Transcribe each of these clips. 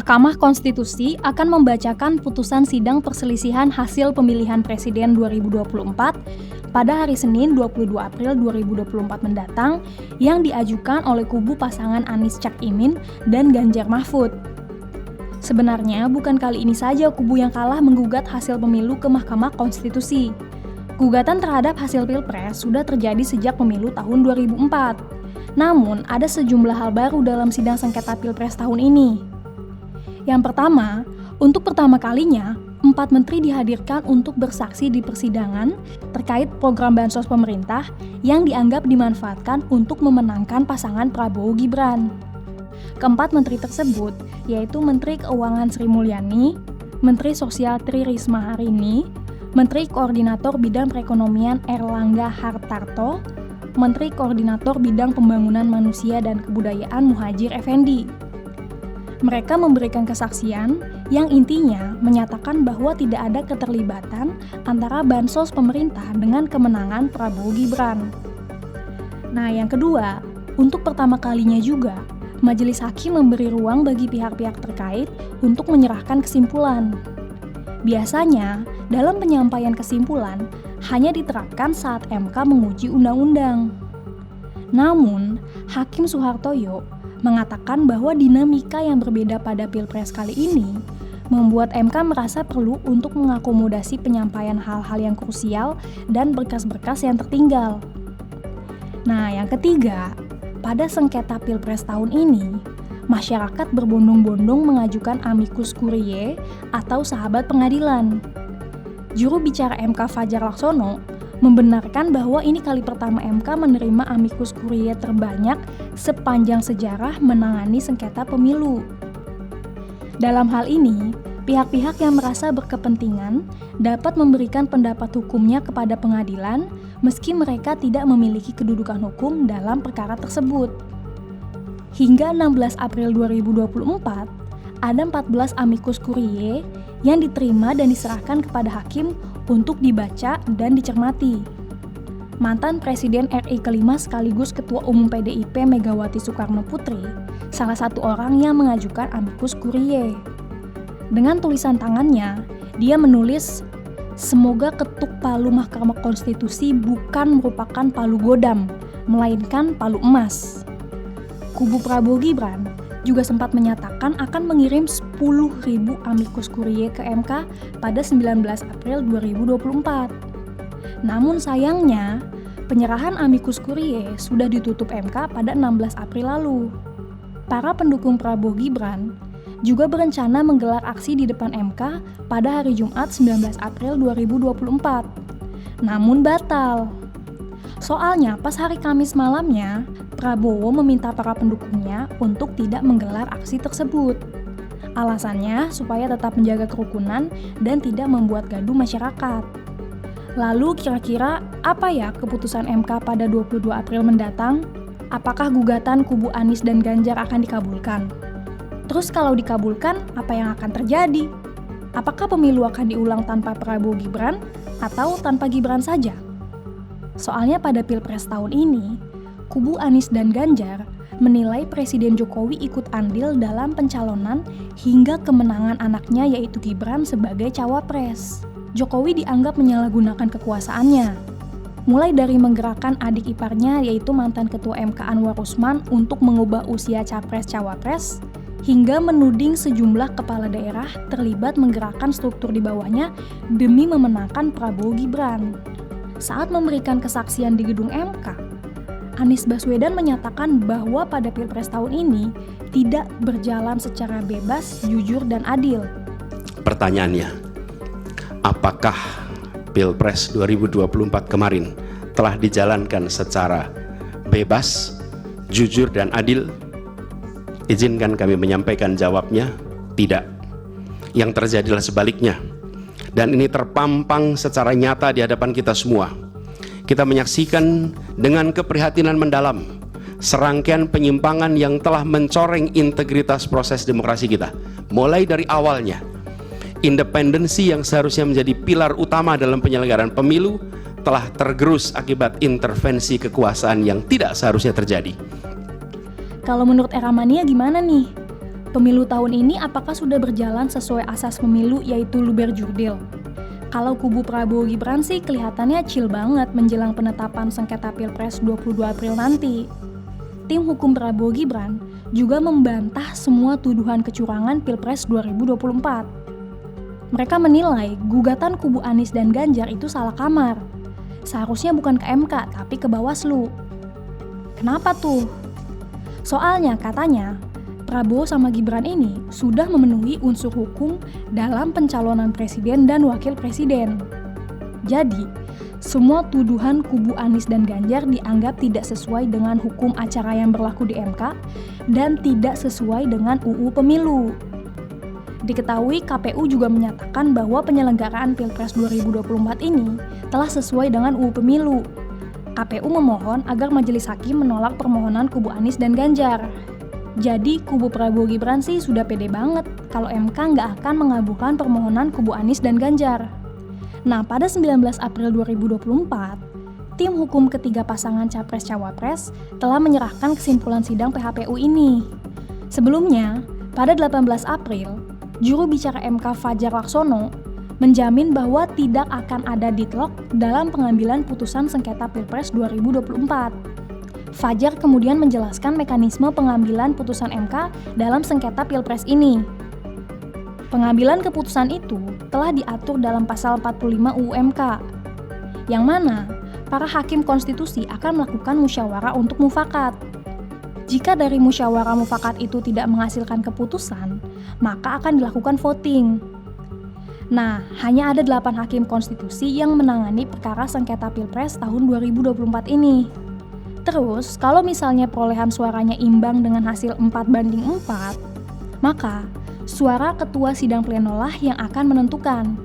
Mahkamah Konstitusi akan membacakan putusan sidang perselisihan hasil pemilihan presiden 2024 pada hari Senin 22 April 2024 mendatang yang diajukan oleh kubu pasangan Anies Cak Imin dan Ganjar Mahfud. Sebenarnya bukan kali ini saja kubu yang kalah menggugat hasil pemilu ke Mahkamah Konstitusi. Gugatan terhadap hasil Pilpres sudah terjadi sejak pemilu tahun 2004. Namun, ada sejumlah hal baru dalam sidang sengketa Pilpres tahun ini. Yang pertama, untuk pertama kalinya, 4 menteri dihadirkan untuk bersaksi di persidangan terkait program bansos pemerintah yang dianggap dimanfaatkan untuk memenangkan pasangan Prabowo Gibran. Keempat menteri tersebut yaitu Menteri Keuangan Sri Mulyani, Menteri Sosial Tri Risma Harini, Menteri Koordinator Bidang Perekonomian Erlangga Hartarto, Menteri Koordinator Bidang Pembangunan Manusia dan Kebudayaan Muhadjir Effendi. Mereka memberikan kesaksian yang intinya menyatakan bahwa tidak ada keterlibatan antara bansos pemerintah dengan kemenangan Prabowo Gibran. Nah, yang kedua, untuk pertama kalinya juga, Majelis Hakim memberi ruang bagi pihak-pihak terkait untuk menyerahkan kesimpulan. Biasanya, dalam penyampaian kesimpulan hanya diterapkan saat MK menguji undang-undang. Namun, Hakim Soehartoyo mengatakan bahwa dinamika yang berbeda pada Pilpres kali ini membuat MK merasa perlu untuk mengakomodasi penyampaian hal-hal yang krusial dan berkas-berkas yang tertinggal. Nah, yang ketiga, pada sengketa Pilpres tahun ini, masyarakat berbondong-bondong mengajukan amicus curiae atau sahabat pengadilan. Juru bicara MK Fajar Laksono membenarkan bahwa ini kali pertama MK menerima amicus curiae terbanyak sepanjang sejarah menangani sengketa pemilu. Dalam hal ini, pihak-pihak yang merasa berkepentingan dapat memberikan pendapat hukumnya kepada pengadilan meski mereka tidak memiliki kedudukan hukum dalam perkara tersebut. Hingga 16 April 2024, ada 14 amicus curiae yang diterima dan diserahkan kepada hakim untuk dibaca dan dicermati. Mantan Presiden RI kelima sekaligus Ketua Umum PDIP Megawati Soekarno Putri, salah satu orang yang mengajukan amicus curiae. Dengan tulisan tangannya, dia menulis, "Semoga ketuk palu Mahkamah Konstitusi bukan merupakan palu godam, melainkan palu emas." Kubu Prabowo Gibran juga sempat menyatakan akan mengirim 10.000 amicus curiae ke MK pada 19 April 2024. Namun sayangnya, penyerahan amicus curiae sudah ditutup MK pada 16 April lalu. Para pendukung Prabowo Gibran juga berencana menggelar aksi di depan MK pada hari Jumat 19 April 2024. Namun batal. Soalnya pas hari Kamis malamnya, Prabowo meminta para pendukungnya untuk tidak menggelar aksi tersebut. Alasannya supaya tetap menjaga kerukunan dan tidak membuat gaduh masyarakat. Lalu kira-kira apa ya keputusan MK pada 22 April mendatang? Apakah gugatan kubu Anies dan Ganjar akan dikabulkan? Terus kalau dikabulkan, apa yang akan terjadi? Apakah pemilu akan diulang tanpa Prabowo Gibran atau tanpa Gibran saja? Soalnya pada Pilpres tahun ini, kubu Anies dan Ganjar menilai Presiden Jokowi ikut andil dalam pencalonan hingga kemenangan anaknya yaitu Gibran sebagai cawapres. Jokowi dianggap menyalahgunakan kekuasaannya, mulai dari menggerakkan adik iparnya yaitu mantan Ketua MK Anwar Usman untuk mengubah usia capres-cawapres, hingga menuding sejumlah kepala daerah terlibat menggerakkan struktur di bawahnya demi memenangkan Prabowo Gibran. Saat memberikan kesaksian di gedung MK, Anies Baswedan menyatakan bahwa pada Pilpres tahun ini tidak berjalan secara bebas, jujur, dan adil. Pertanyaannya, apakah Pilpres 2024 kemarin telah dijalankan secara bebas, jujur, dan adil? Izinkan kami menyampaikan jawabnya, tidak. Yang terjadilah sebaliknya. Dan ini terpampang secara nyata di hadapan kita semua. Kita menyaksikan dengan keprihatinan mendalam serangkaian penyimpangan yang telah mencoreng integritas proses demokrasi kita. Mulai dari awalnya, independensi yang seharusnya menjadi pilar utama dalam penyelenggaraan pemilu telah tergerus akibat intervensi kekuasaan yang tidak seharusnya terjadi. Kalau menurut Eramania gimana nih? pemilu tahun ini apakah sudah berjalan sesuai asas pemilu yaitu luber jurdil? Kalau kubu Prabowo Gibran sih kelihatannya chill banget menjelang penetapan sengketa Pilpres 22 April nanti. Tim hukum Prabowo Gibran juga membantah semua tuduhan kecurangan Pilpres 2024. Mereka menilai gugatan kubu Anies dan Ganjar itu salah kamar. Seharusnya bukan ke MK tapi ke Bawaslu. Kenapa tuh? Soalnya katanya Prabowo sama Gibran ini sudah memenuhi unsur hukum dalam pencalonan presiden dan wakil presiden. Jadi, semua tuduhan kubu Anies dan Ganjar dianggap tidak sesuai dengan hukum acara yang berlaku di MK dan tidak sesuai dengan UU Pemilu. Diketahui KPU juga menyatakan bahwa penyelenggaraan Pilpres 2024 ini telah sesuai dengan UU Pemilu. KPU memohon agar majelis hakim menolak permohonan kubu Anies dan Ganjar. Jadi kubu Prabowo Gibran sih sudah pede banget kalau MK nggak akan mengabulkan permohonan kubu Anies dan Ganjar. Nah, pada 19 April 2024, tim hukum ketiga pasangan Capres-Cawapres telah menyerahkan kesimpulan sidang PHPU ini. Sebelumnya, pada 18 April, juru bicara MK Fajar Laksono menjamin bahwa tidak akan ada deadlock dalam pengambilan putusan sengketa Pilpres 2024. Fajar kemudian menjelaskan mekanisme pengambilan putusan MK dalam sengketa Pilpres ini. Pengambilan keputusan itu telah diatur dalam pasal 45 UU MK, yang mana para hakim konstitusi akan melakukan musyawarah untuk mufakat. Jika dari musyawarah mufakat itu tidak menghasilkan keputusan, maka akan dilakukan voting. Nah, hanya ada 8 hakim konstitusi yang menangani perkara sengketa Pilpres tahun 2024 ini. Terus, kalau misalnya perolehan suaranya imbang dengan hasil 4:4, maka suara ketua sidang pleno lah yang akan menentukan,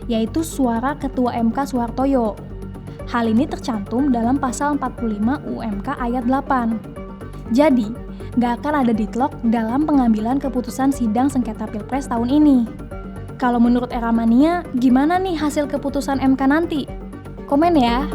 yaitu suara ketua MK Soehartoyo. Hal ini tercantum dalam pasal 45 UU MK ayat 8. Jadi, nggak akan ada deadlock dalam pengambilan keputusan sidang sengketa Pilpres tahun ini. Kalau menurut Eramania, gimana nih hasil keputusan MK nanti? Komen ya!